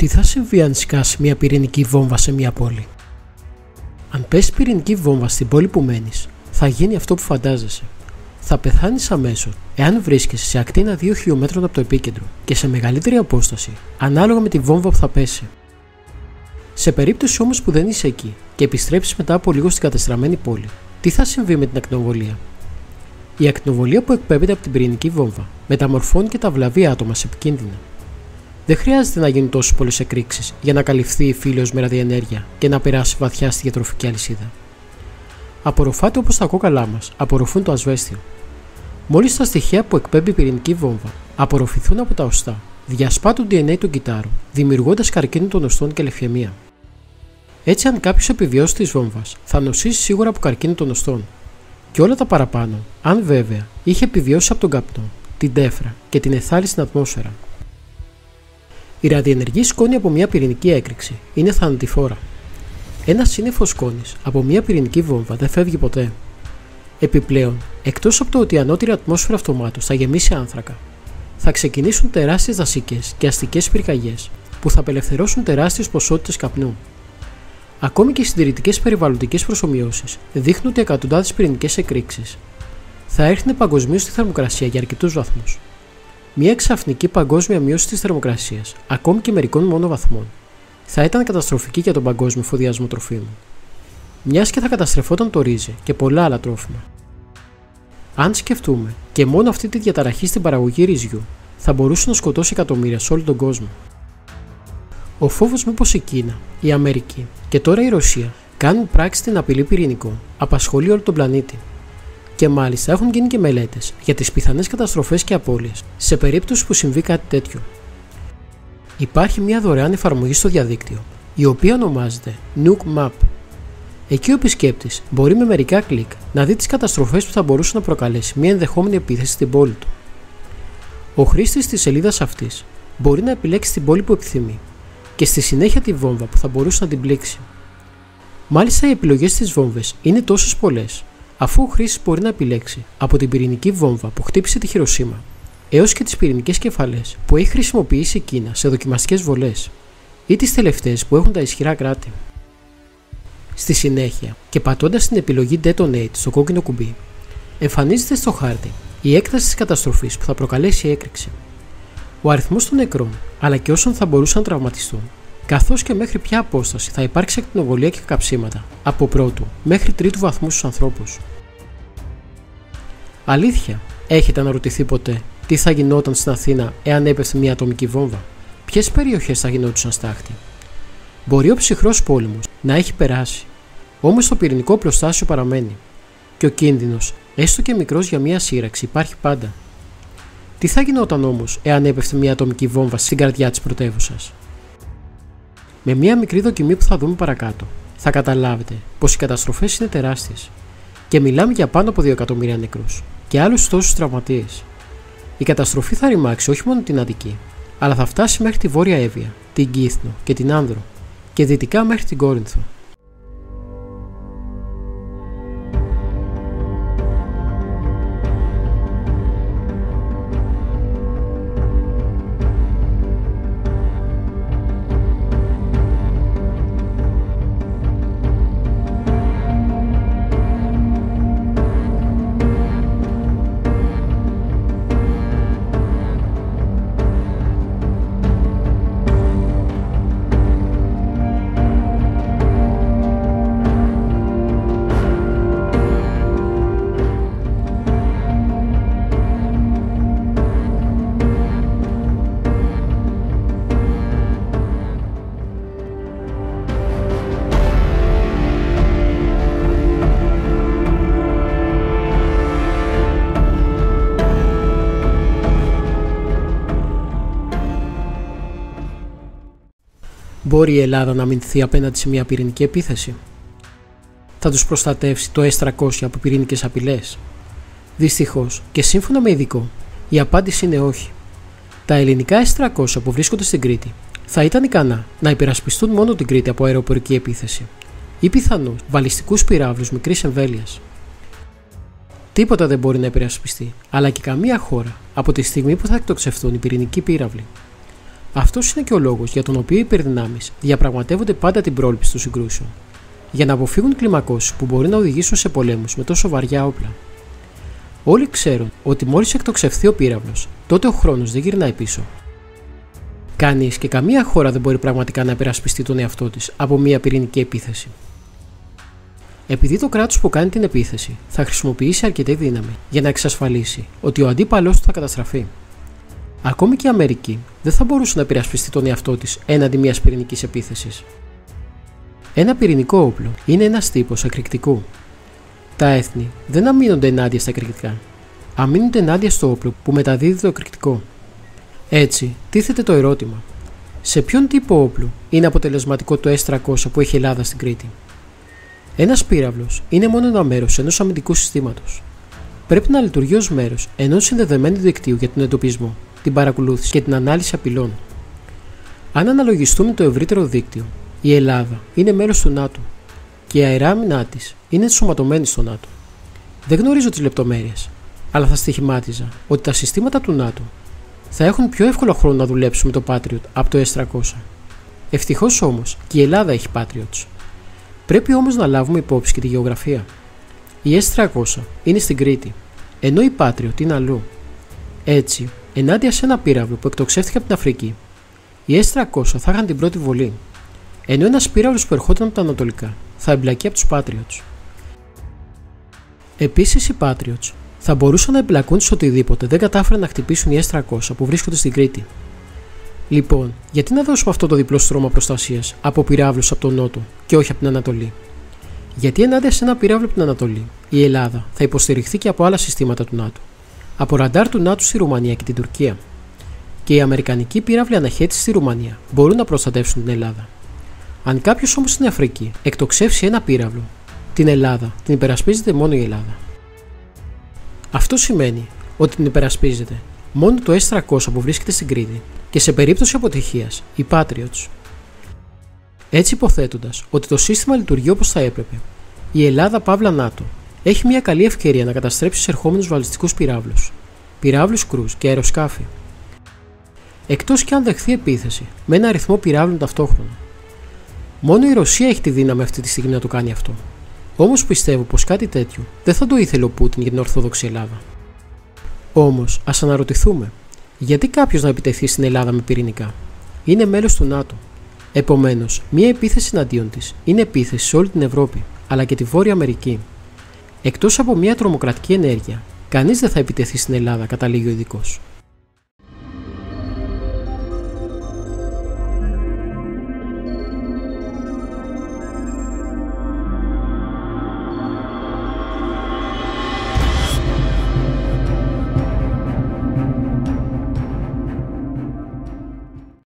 Τι θα συμβεί αν σκάσει μια πυρηνική βόμβα σε μια πόλη? Αν πέσει πυρηνική βόμβα στην πόλη που μένεις, θα γίνει αυτό που φαντάζεσαι. Θα πεθάνεις αμέσως εάν βρίσκεσαι σε ακτίνα 2 χιλιόμετρων από το επίκεντρο και σε μεγαλύτερη απόσταση, ανάλογα με τη βόμβα που θα πέσει. Σε περίπτωση όμως που δεν είσαι εκεί και επιστρέψεις μετά από λίγο στην κατεστραμμένη πόλη, τι θα συμβεί με την ακτινοβολία? Η ακτινοβολία που εκπέμπεται από την πυρηνική βόμβα μεταμορφώνει και τα βλαβή άτομα σε επικίνδυνα. Δεν χρειάζεται να γίνουν τόσες πολλές εκρήξεις για να καλυφθεί η φύλλος με ραδιενέργεια και να περάσει βαθιά στη διατροφική αλυσίδα. Απορροφάται όπως τα κόκαλά μας απορροφούν το ασβέστιο. Μόλις τα στοιχεία που εκπέμπει η πυρηνική βόμβα απορροφηθούν από τα οστά, διασπά το DNA των κυτάρων, δημιουργώντας καρκίνο των οστών και λευκαιμία. Έτσι, αν κάποιος επιβιώσει της βόμβας, θα νοσήσει σίγουρα από καρκίνο των οστών. Και όλα τα παραπάνω, αν βέβαια είχε επιβιώσει από τον καπνό, την τέφρα και την αιθάλη στην ατμόσφαιρα. Η ραδιενεργή σκόνη από μια πυρηνική έκρηξη είναι θανατηφόρα. Ένα σύννεφο σκόνης από μια πυρηνική βόμβα δεν φεύγει ποτέ. Επιπλέον, εκτός από το ότι η ανώτερη ατμόσφαιρα αυτομάτως θα γεμίσει άνθρακα, θα ξεκινήσουν τεράστιες δασικές και αστικές πυρκαγιές που θα απελευθερώσουν τεράστιες ποσότητες καπνού. Ακόμη και οι συντηρητικές περιβαλλοντικές προσομοιώσεις δείχνουν ότι εκατοντάδες πυρηνικές εκρήξεις θα έρθουν παγκοσμίως στη θερμοκρασία για αρκετούς βαθμούς. Μια ξαφνική παγκόσμια μείωση της θερμοκρασίας, ακόμη και μερικών μόνο βαθμών, θα ήταν καταστροφική για τον παγκόσμιο εφοδιασμό τροφίμων. Μιας και θα καταστρεφόταν το ρύζι και πολλά άλλα τρόφιμα. Αν σκεφτούμε και μόνο αυτή τη διαταραχή στην παραγωγή ρυζιού, θα μπορούσε να σκοτώσει εκατομμύρια σε όλο τον κόσμο. Ο φόβος μήπως η Κίνα, η Αμερική και τώρα η Ρωσία κάνουν πράξη την απειλή πυρηνικών απασχολεί όλο τον πλανήτη. Και μάλιστα έχουν γίνει και μελέτες για τις πιθανές καταστροφές και απώλειες σε περίπτωση που συμβεί κάτι τέτοιο. Υπάρχει μια δωρεάν εφαρμογή στο διαδίκτυο, η οποία ονομάζεται Nuke Map. Εκεί ο επισκέπτης μπορεί με μερικά κλικ να δει τις καταστροφές που θα μπορούσε να προκαλέσει μια ενδεχόμενη επίθεση στην πόλη του. Ο χρήστης της σελίδας αυτής μπορεί να επιλέξει την πόλη που επιθυμεί και στη συνέχεια τη βόμβα που θα μπορούσε να την πλήξει. Μάλιστα, οι επιλογές στις βόμβες είναι τόσες πολλές, αφού ο χρήστης μπορεί να επιλέξει από την πυρηνική βόμβα που χτύπησε τη Χιροσίμα έως και τις πυρηνικές κεφαλές που έχει χρησιμοποιήσει η Κίνα σε δοκιμαστικές βολές ή τις τελευταίες που έχουν τα ισχυρά κράτη. Στη συνέχεια, και πατώντας την επιλογή Detonate στο κόκκινο κουμπί, εμφανίζεται στο χάρτη η έκταση της καταστροφής που θα προκαλέσει η έκρηξη, ο αριθμός των νεκρών αλλά και όσων θα μπορούσαν να τραυματιστούν, καθώς και μέχρι ποια απόσταση θα υπάρξει ακτινοβολία και καψίματα από πρώτου μέχρι τρίτου βαθμού στους ανθρώπους. Αλήθεια, έχετε αναρωτηθεί ποτέ τι θα γινόταν στην Αθήνα εάν έπεφτε μια ατομική βόμβα? Ποιες περιοχές θα γινόντουσαν στάχτη? Μπορεί ο ψυχρός πόλεμος να έχει περάσει, όμως το πυρηνικό οπλοστάσιο παραμένει και ο κίνδυνος, έστω και μικρός για μια σύραξη, υπάρχει πάντα. Τι θα γινόταν όμως εάν έπεφτε μια ατομική βόμβα στην καρδιά της πρωτεύουσας? Με μια μικρή δοκιμή που θα δούμε παρακάτω, θα καταλάβετε πως οι καταστροφές είναι τεράστιες και μιλάμε για πάνω από 2 εκατομμύρια νεκρούς και άλλους τόσους τραυματίες. Η καταστροφή θα ρημάξει όχι μόνο την Αττική, αλλά θα φτάσει μέχρι τη Βόρεια Εύβοια, την Κύθνο και την Άνδρο και δυτικά μέχρι την Κόρινθο. Μπορεί η Ελλάδα να αμυνθεί απέναντι σε μια πυρηνική επίθεση? Θα τους προστατεύσει το S-300 από πυρηνικές απειλές? Δυστυχώς και σύμφωνα με ειδικό, η απάντηση είναι όχι. Τα ελληνικά S-300 που βρίσκονται στην Κρήτη θα ήταν ικανά να υπερασπιστούν μόνο την Κρήτη από αεροπορική επίθεση ή πιθανώς βαλιστικούς πυράβλους μικρής εμβέλειας. Τίποτα δεν μπορεί να υπερασπιστεί, αλλά και καμία χώρα από τη στιγμή που θα εκτοξευθούν οι πυρηνικοί πύραυλοι. Αυτός είναι και ο λόγος για τον οποίο οι υπερδυνάμεις διαπραγματεύονται πάντα την πρόληψη των συγκρούσεων, για να αποφύγουν κλιμακώσεις που μπορεί να οδηγήσουν σε πολέμους με τόσο βαριά όπλα. Όλοι ξέρουν ότι μόλις εκτοξευθεί ο πύραυλος, τότε ο χρόνος δεν γυρνάει πίσω. Κανείς και καμία χώρα δεν μπορεί πραγματικά να υπερασπιστεί τον εαυτό της από μια πυρηνική επίθεση. Επειδή το κράτος που κάνει την επίθεση θα χρησιμοποιήσει αρκετή δύναμη για να εξασφαλίσει ότι ο αντίπαλός του θα καταστραφεί. Ακόμη και η Αμερική δεν θα μπορούσε να υπερασπιστεί τον εαυτό της έναντι μιας πυρηνικής επίθεσης. Ένα πυρηνικό όπλο είναι ένας τύπος εκρηκτικού. Τα έθνη δεν αμήνονται ενάντια στα εκρηκτικά. Αμήνονται ενάντια στο όπλο που μεταδίδει το εκρηκτικό. Έτσι, τίθεται το ερώτημα: σε ποιον τύπο όπλου είναι αποτελεσματικό το S-300 που έχει η Ελλάδα στην Κρήτη? Ένας πύραυλος είναι μόνο ένα μέρος ενός αμυντικού συστήματος. Πρέπει να λειτουργεί ως μέρος ενός συνδεδεμένου δικτύου για τον εντοπισμό, την παρακολούθηση και την ανάλυση απειλών. Αν αναλογιστούμε το ευρύτερο δίκτυο, η Ελλάδα είναι μέλος του ΝΑΤΟ και η αεράμινά της είναι ενσωματωμένη στο ΝΑΤΟ. Δεν γνωρίζω τις λεπτομέρειες, αλλά θα στοιχημάτιζα ότι τα συστήματα του ΝΑΤΟ θα έχουν πιο εύκολο χρόνο να δουλέψουν με το Patriot από το S-300. Ευτυχώς όμως και η Ελλάδα έχει Patriots. Πρέπει όμως να λάβουμε υπόψη και τη γεωγραφία. Η S-300 είναι στην Κρήτη, ενώ η Patriot είναι αλλού. Έτσι, ενάντια σε ένα πύραυλο που εκτοξεύτηκε από την Αφρική, οι S-300 θα είχαν την πρώτη βολή, ενώ ένας πύραυλος που ερχόταν από τα ανατολικά θα εμπλακεί από τους Patriots. Επίσης, οι Patriots θα μπορούσαν να εμπλακούν σε οτιδήποτε δεν κατάφεραν να χτυπήσουν οι S-300 που βρίσκονται στην Κρήτη. Λοιπόν, γιατί να δώσουμε αυτό το διπλό στρώμα προστασίας από πυράβλους από τον Νότο και όχι από την Ανατολή? Γιατί ενάντια σε ένα πυράβλο από την Ανατολή, η Ελλάδα θα υποστηριχθεί και από άλλα συστήματα του ΝΑΤΟ, από ραντάρ του ΝΑΤΟ στη Ρουμανία και την Τουρκία. Και οι αμερικανικοί πύραυλοι αναχέτηση στη Ρουμανία μπορούν να προστατεύσουν την Ελλάδα. Αν κάποιος όμως στην Αφρική εκτοξεύσει ένα πύραυλο, την Ελλάδα την υπερασπίζεται μόνο η Ελλάδα. Αυτό σημαίνει ότι την υπερασπίζεται μόνο το S-300 που βρίσκεται στην Κρήτη και σε περίπτωση αποτυχίας οι Patriots. Έτσι, υποθέτοντας ότι το σύστημα λειτουργεί όπως θα έπρεπε, η Ελλάδα παύλα ΝΑΤΟ έχει μια καλή ευκαιρία να καταστρέψει εισερχόμενους βαλιστικούς πυράβλους κρούζ και αεροσκάφη. Εκτός και αν δεχθεί επίθεση με ένα αριθμό πυράβλων ταυτόχρονα. Μόνο η Ρωσία έχει τη δύναμη αυτή τη στιγμή να το κάνει αυτό. Όμως πιστεύω πως κάτι τέτοιο δεν θα το ήθελε ο Πούτιν για την Ορθόδοξη Ελλάδα. Όμως, ας αναρωτηθούμε, γιατί κάποιος να επιτεθεί στην Ελλάδα με πυρηνικά? Είναι μέλος του ΝΑΤΟ. Επομένως, μία επίθεση εναντίον της είναι επίθεση σε όλη την Ευρώπη, αλλά και τη Βόρεια Αμερική. Εκτός από μία τρομοκρατική ενέργεια, κανείς δεν θα επιτεθεί στην Ελλάδα, καταλήγει ο ειδικός.